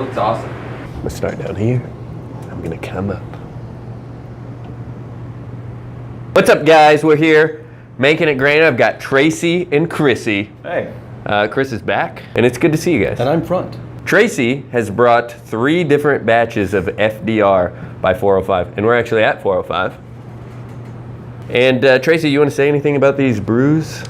That looks awesome. I'm gonna start down here. I'm gonna come up. What's up, guys? We're here making it grand. I've got Tracy and Chrissy. Hey. Chris is back, and it's good to see you guys. And I'm front. Tracy has brought 3 different batches of FDR by 405, and we're actually at 405. And Tracy, you want to say anything about these brews?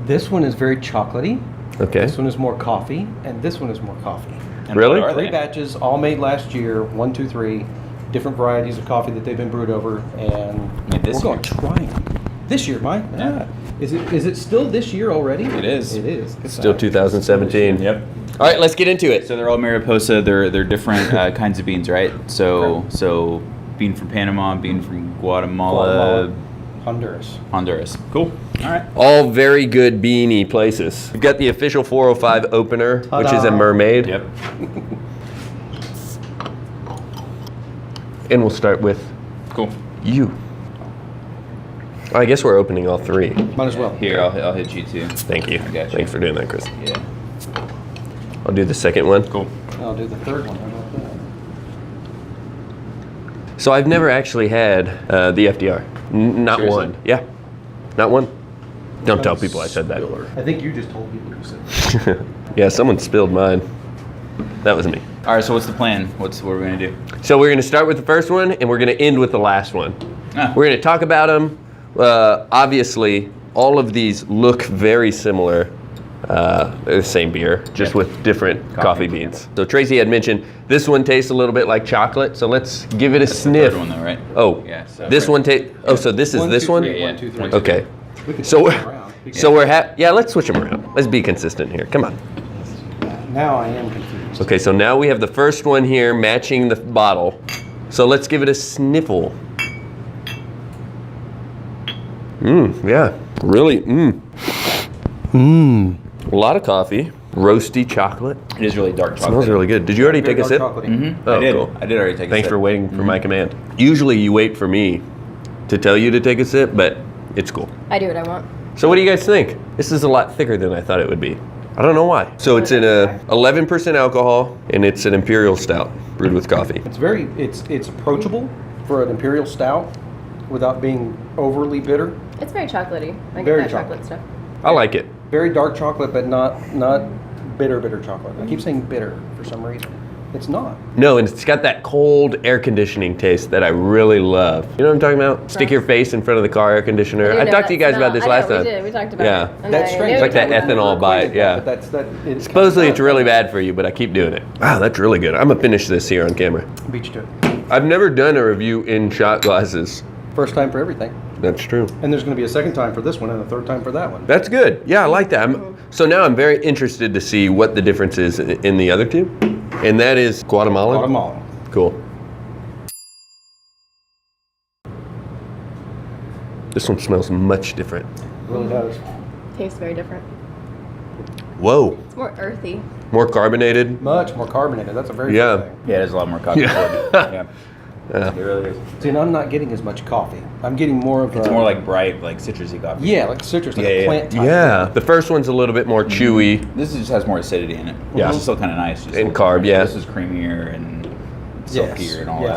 This one is very chocolatey. Okay. This one is more coffee, and this one is more coffee. And Really? what are 3 they? batches, all made last year. 1, 2, 3 different varieties of coffee that they've been brewed over, and this we're going to try them this year, Mike. Yeah. Is it still this year already? It is. It is. It's still 2017. Yep. All right, let's get into it. So they're all Mariposa. They're different kinds of beans, right? So bean from Panama, bean from Guatemala, Honduras. Cool. All right. All very good beanie places. We've got the official 405 opener, which is a Ta-da. mermaid. Yep. And we'll start with Cool. you. I guess we're opening all 3. Might as well. Here, I'll hit you too. Thank you. I got you. Thanks for doing that, Chris. Yeah. I'll do the second one. Cool. I'll do the third one. How about that? So I've never actually had the FDR. Not Seriously? one. Yeah. Not one. Don't tell people I said that. I think you just told people you said. Yeah, someone spilled mine. That was me. All right. So what's the plan? What are we gonna do? So we're going to start with the first one, and we're going to end with the last one. Ah. We're going to talk about them. Obviously, all of these look very similar. They're the same beer, just with different coffee beans. So Tracy had mentioned this one tastes a little bit like chocolate, so let's give it a That's sniff. The third one though, right? Oh, Yeah, so this right. one tastes. Oh, so this is 1, this 2, one? 3, Yeah, 1, 2, 3. Okay. We can So switch we're them around. yeah. Let's switch them around. Let's be consistent here. Come on. Now I am confused. Okay, so now we have the first one here matching the bottle. So let's give it a sniffle. Yeah, really, A lot of coffee, roasty chocolate. It is really dark chocolate. Smells really good. Did you already Very take a dark sip? chocolatey. Mm-hmm. Oh, I did. cool. I did already take a Thanks sip. for waiting for my command. Usually you wait for me to tell you to take a sip, but it's cool. I do what I want. So what do you guys think? This is a lot thicker than I thought it would be. I don't know why. So it's in a 11% alcohol, and it's an imperial stout brewed with coffee. It's approachable for an imperial stout without being overly bitter. It's very chocolatey. I get Very that chocolate chocolate. stuff. I like it. Very dark chocolate, but not bitter chocolate. I keep saying bitter for some reason. It's not. No, and it's got that cold air conditioning taste that I really love. You know what I'm talking about? Stick your face in front of the car air conditioner. I talked to you guys about this last time. We did. We talked about Yeah. it. And That's I strange. knew It's like that we talked about ethanol it. bite, yeah. But it's Supposedly it's really bad for you, but I keep doing it. Wow, that's really good. I'm gonna finish this here on camera. Beat you to it. I've never done a review in shot glasses. First time for everything. That's true. And there's going to be a second time for this one and a third time for that one. That's good. Yeah, I like that. So now I'm very interested to see what the difference is in the other two. And that is Guatemala. Guatemala. Cool. This one smells much different. It really does. Tastes very different. Whoa. It's more earthy. More carbonated. Much more carbonated. That's a very Yeah. good thing. Yeah, there's a lot more coffee. Yeah. Yeah. It really is. See, and I'm not getting as much coffee. I'm getting more of It's more like bright, like citrusy coffee. Yeah, like citrus, like Yeah, a yeah. plant type. Yeah. The first one's a little bit more chewy. This just has more acidity in it. Yeah. This is still kind of nice. Just a And little carb, different. yeah. This is creamier and silkier and all Yeah.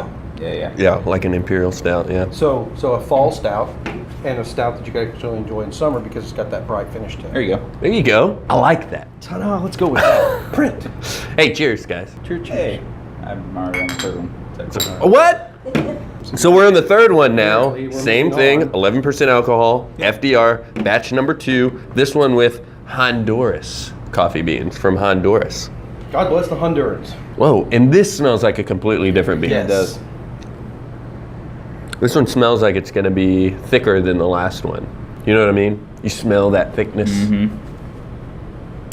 that. Yeah. Yeah, like an imperial stout, yeah. So a fall stout and a stout that you can actually enjoy in summer because it's got that bright finish to it. There you go. There you go. I like that. Ta-da, let's go with that. Print. Hey, cheers, guys. Cheers. Hey, I'm already on the third one. That's What? So we're on the third one now. We're Same moving thing, on. 11% alcohol, FDR, batch number 2. This one with Honduras coffee beans from Honduras. God bless the Hondurans. Whoa, and this smells like a completely different bean. Yeah, it does. This one smells like it's gonna be thicker than the last one. You know what I mean? You smell that thickness? Mm-hmm.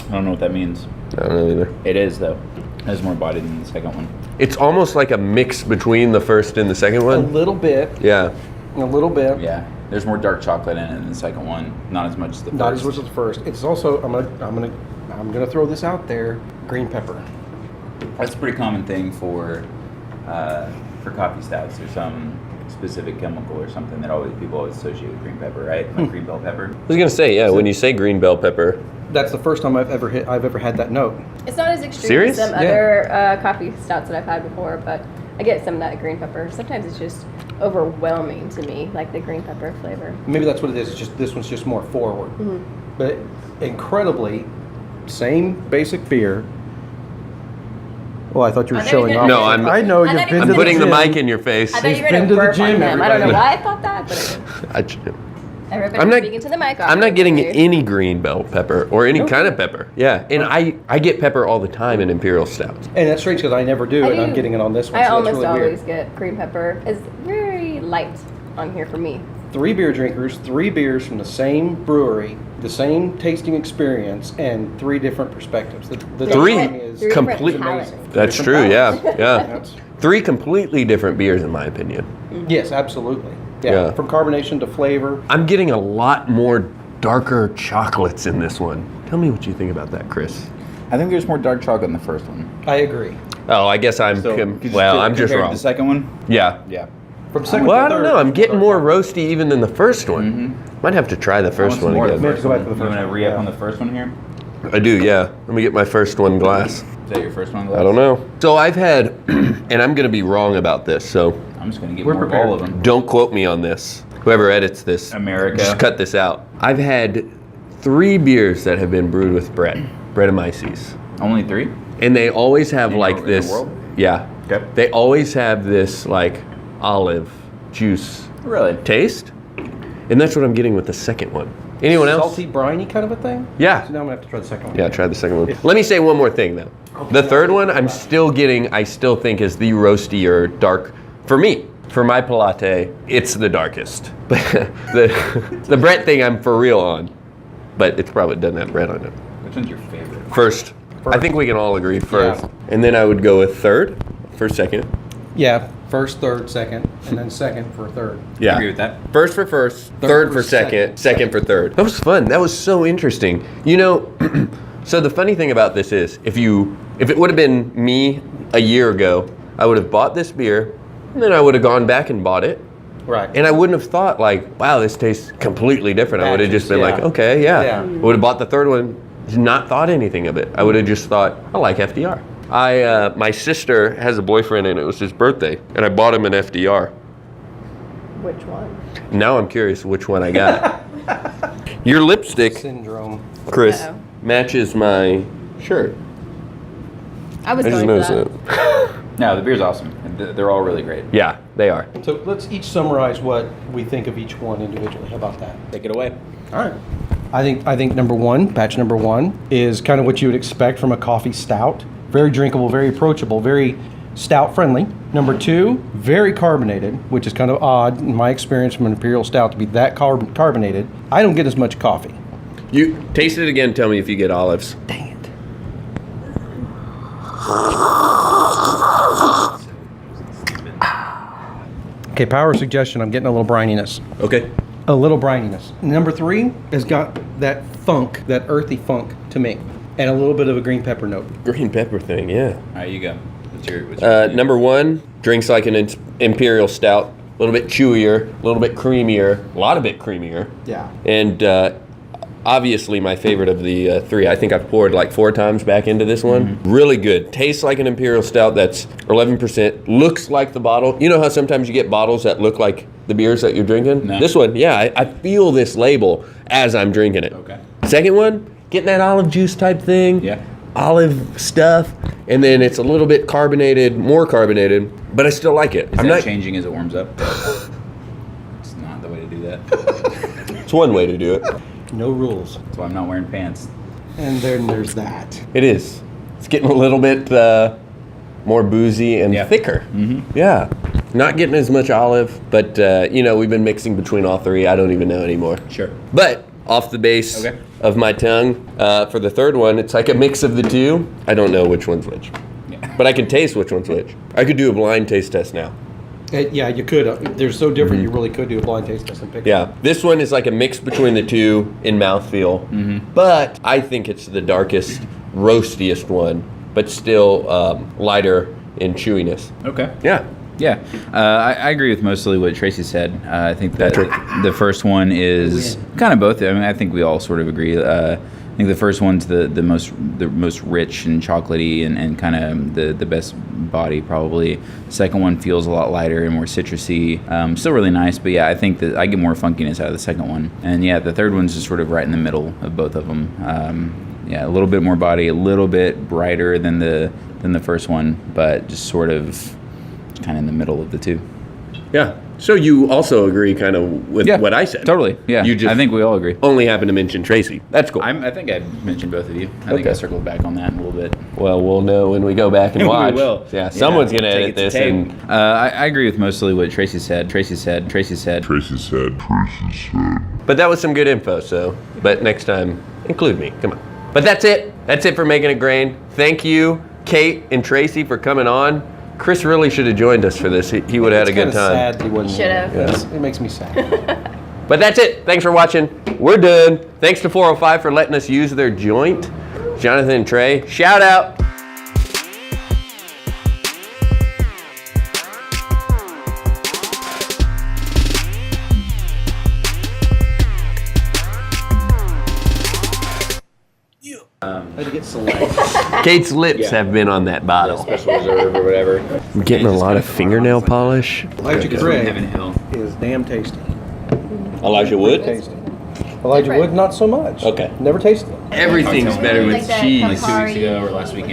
I don't know what that means. I don't know either. It is though. It has more body than the second one. It's almost like a mix between the first and the second A one. little bit. Yeah. A little bit. Yeah. There's more dark chocolate in it than the second one. Not as much as the first. Not as much as the first. It's also I'm gonna throw this out there. Green pepper. That's a pretty common thing for coffee stouts. There's some specific chemical or something that people always associate with green pepper, right? Like green bell pepper. I was gonna say, yeah, when you say green bell pepper, That's the first time I've ever had that note. It's not as extreme Serious? as some Yeah. other coffee stouts that I've had before, but I get some of that green pepper. Sometimes it's just overwhelming to me, like the green pepper flavor. Maybe that's what it is. It's just this one's just more forward. Mm-hmm. But incredibly, same basic beer. Oh, I thought you were I thought you showing were off. gonna- No, I'm- I know I you've thought been you to I'm the putting the gym. mic in your face. I thought you were been going to to the burp gym, on him. I don't know everybody. why I thought that, but I did. Everybody's I'm not- speaking to the mic. I'm not getting obviously. any green bell pepper or any kind of pepper. Yeah, and I get pepper all the time in imperial stouts. And that's strange because I never do, and I'm getting it on this one. I so that's almost really always weird. get green pepper. It's very light on here for me. 3 beer drinkers, 3 beers from the same brewery, the same tasting experience, and 3 different perspectives. The Three dichotomy is different complete- palates. That's Different true. Yeah, palates. yeah. That's- 3 completely different beers in my opinion. Yes, absolutely. Yeah. Yeah. From carbonation to flavor. I'm getting a lot more darker chocolates in this one. Tell me what you think about that, Chris. I think there's more dark chocolate in the first one. I agree. Oh, I guess I'm So, I'm just compared to wrong. the second one. Yeah. Yeah. From second Well, to I don't third, know. I'm getting dark more chocolate. roasty even than the first one. Might have to try the first one More of again. the Maybe first go back one. to the You first want to one, re-up yeah. on the first one here? I do, yeah. Let me get my first one glass. Is that your first one? I don't know. So I've had, and I'm going to be wrong about this, so I'm just gonna get We're more of prepared. all of them. don't quote me on this. Whoever edits this, America. just cut this out. I've had 3 beers that have been brewed with Brettanomyces. Only 3? And they always have In like the this, world? yeah. Okay. They always have this like olive juice Really? taste. And that's what I'm getting with the second one. Anyone else? Salty, briny kind of a thing? Yeah. So now I'm going to have to try the second one. Yeah, try the second one. Let me say one more thing though. The third one I still think is the roastier dark, for me. For my palate, it's the darkest. the Brett thing I'm for real on. But it probably doesn't have bread on it. Which one's your favorite? First. I think we can all agree first. Yeah. And then I would go with third for second. Yeah, first, third, second, and then second for third. Yeah. Agree with that. First for first, third for second, second for third. That was fun. That was so interesting. You know, so the funny thing about this is, if it would have been me a year ago, I would have bought this beer, and then I would have gone back and bought it, Right. and I wouldn't have thought like, wow, this tastes completely different. I would have just been like, Yeah. okay, yeah. Yeah. Would have bought the third one, not thought anything of it. I would have just thought, I like FDR. My sister has a boyfriend, and it was his birthday, and I bought him an FDR. Which one? Now I'm curious which one I got. Your lipstick, Syndrome. Chris, Uh-oh. matches my shirt. I was I just going for noticed that. it. No, the beer's awesome. They're all really great. Yeah, they are. So let's each summarize what we think of each one individually. How about that? Take it away. All right. I think number one, batch number 1, is kind of what you would expect from a coffee stout. Very drinkable, very approachable, very stout friendly. Number 2, very carbonated, which is kind of odd in my experience from an imperial stout to be that carbonated. I don't get as much coffee. You taste it again. Tell me if you get olives. Dang it. Okay, power suggestion. I'm getting a little brininess. Okay. A little brininess. Number 3 has got that funk, that earthy funk to me, and a little bit of a green pepper note. Green pepper thing. Yeah. All right, you go. What's your Number 1, drinks like an imperial stout. A little bit chewier, a little bit creamier, a lot of bit creamier. Yeah. And obviously my favorite of the 3. I think I've poured like 4 times back into this one. Really good. Tastes like an imperial stout that's 11%. Looks like the bottle. You know how sometimes you get bottles that look like the beers that you're drinking? No. This one, yeah, I feel this label as I'm drinking it. Okay. Second one, getting that olive juice type thing. Yeah. Olive stuff. And then it's a little bit carbonated, more carbonated, but I still like it. Is I'm that not. changing as it warms up? It's not the way to do that. It's one way to do it. No rules. That's why I'm not wearing pants. And then there's that. It is. It's getting a little bit more boozy and Yeah. thicker. Yeah. Not getting as much olive, but we've been mixing between all 3. I don't even know anymore. Sure. But off the base Okay. of my tongue, for the third one, it's like a mix of the 2. I don't know which one's which, Yeah. but I can taste which one's which. I could do a blind taste test now. Yeah, you could. They're so different, you really could do a blind taste test and pick. Yeah, this one is like a mix between the 2 in mouthfeel, but I think it's the darkest, roastiest one, but still lighter in chewiness. Okay. Yeah. Yeah, I agree with mostly what Tracy said. I think that the first one is kind of both. I mean, I think we all sort of agree. I think the first one's the most rich and chocolatey and kind of the best body probably. The second one feels a lot lighter and more citrusy. Still really nice, but yeah, I think that I get more funkiness out of the second one. And yeah, the third one's just sort of right in the middle of both of them. Yeah, a little bit more body, a little bit brighter than the first one, but just sort of kind of in the middle of the two. Yeah. So you also agree kind of with what I said? Totally. Yeah. You just I think we all agree. only happen to mention Tracy. That's cool. I think I mentioned both of you. I think I circled back on that a little bit. Well, we'll know when we go back and watch. We will. Yeah, someone's going to edit this. And I agree with mostly what Tracy said. Tracy said. But that was some good info, so. But next time, include me. Come on. But that's it. That's it for Making It Grain. Thank you, Kate and Tracy, for coming on. Chris really should have joined us for this. He would have had a good time. Sad that he wasn't. Should have. It makes me sad. But that's it. Thanks for watching. We're done. Thanks to 405 for letting us use their joint. Jonathan and Trey, shout out. I had to get select. Kate's lips have been on that bottle. Special reserve or whatever. I'm getting a lot of fingernail polish. Elijah Heaven Craig Hill. is damn tasty. Elijah Wood? Tasty. Elijah Wood, not so much. Okay. Never tasted it. Everything's better with Like that cheese. Like 2 weeks ago or last weekend.